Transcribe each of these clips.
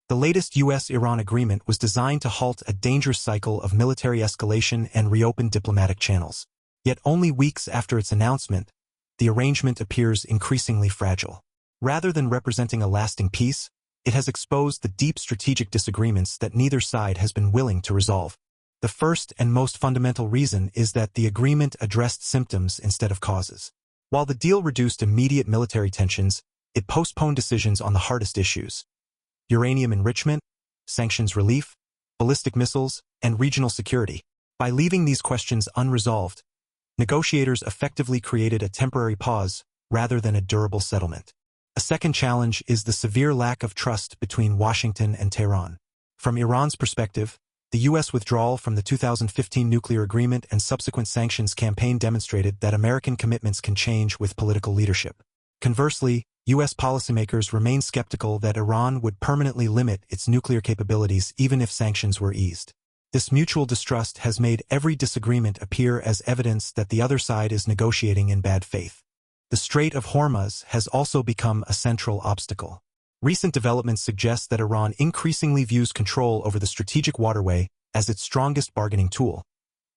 The latest U.S. Iran agreement was designed to halt a dangerous cycle of military escalation and reopen diplomatic channels. Yet only weeks after its announcement, the arrangement appears increasingly fragile. Rather than representing a lasting peace, it has exposed the deep strategic disagreements that neither side has been willing to resolve. The first and most fundamental reason is that the agreement addressed symptoms instead of causes. While the deal reduced immediate military tensions, it postponed decisions on the hardest issues: uranium enrichment, sanctions relief, ballistic missiles, and regional security. By leaving these questions unresolved, negotiators effectively created a temporary pause rather than a durable settlement. A second challenge is the severe lack of trust between Washington and Tehran. From Iran's perspective, the U.S. withdrawal from the 2015 nuclear agreement and subsequent sanctions campaign demonstrated that American commitments can change with political leadership. Conversely, U.S. policymakers remain skeptical that Iran would permanently limit its nuclear capabilities even if sanctions were eased. This mutual distrust has made every disagreement appear as evidence that the other side is negotiating in bad faith. The Strait of Hormuz has also become a central obstacle. Recent developments suggest that Iran increasingly views control over the strategic waterway as its strongest bargaining tool,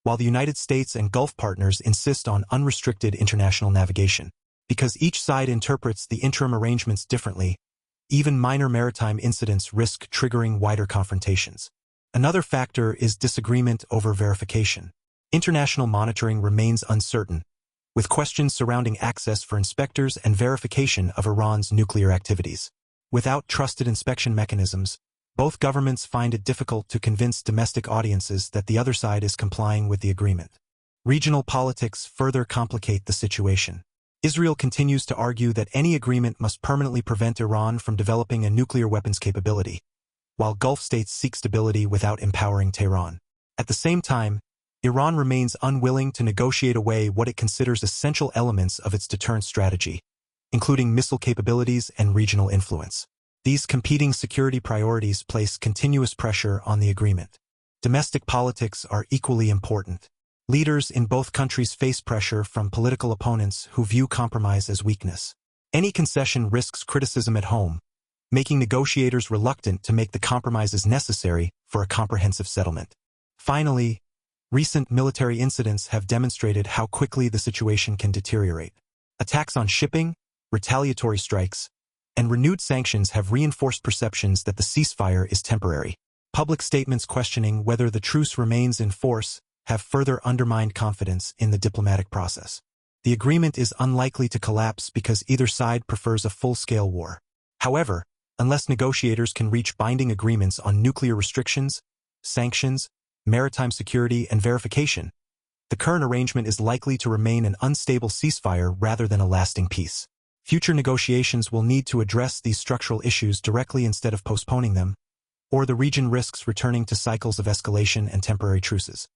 while the United States and Gulf partners insist on unrestricted international navigation. Because each side interprets the interim arrangements differently, even minor maritime incidents risk triggering wider confrontations. Another factor is disagreement over verification. International monitoring remains uncertain, with questions surrounding access for inspectors and verification of Iran's nuclear activities. Without trusted inspection mechanisms, both governments find it difficult to convince domestic audiences that the other side is complying with the agreement. Regional politics further complicate the situation. Israel continues to argue that any agreement must permanently prevent Iran from developing a nuclear weapons capability, while Gulf states seek stability without empowering Tehran. At the same time, Iran remains unwilling to negotiate away what it considers essential elements of its deterrence strategy, including missile capabilities and regional influence. These competing security priorities place continuous pressure on the agreement. Domestic politics are equally important. Leaders in both countries face pressure from political opponents who view compromise as weakness. Any concession risks criticism at home, making negotiators reluctant to make the compromises necessary for a comprehensive settlement. Finally, recent military incidents have demonstrated how quickly the situation can deteriorate. Attacks on shipping, retaliatory strikes, and renewed sanctions have reinforced perceptions that the ceasefire is temporary. Public statements questioning whether the truce remains in force have further undermined confidence in the diplomatic process. The agreement is unlikely to collapse because either side prefers a full-scale war. However, unless negotiators can reach binding agreements on nuclear restrictions, sanctions, maritime security, and verification, the current arrangement is likely to remain an unstable ceasefire rather than a lasting peace. Future negotiations will need to address these structural issues directly instead of postponing them, or the region risks returning to cycles of escalation and temporary truces.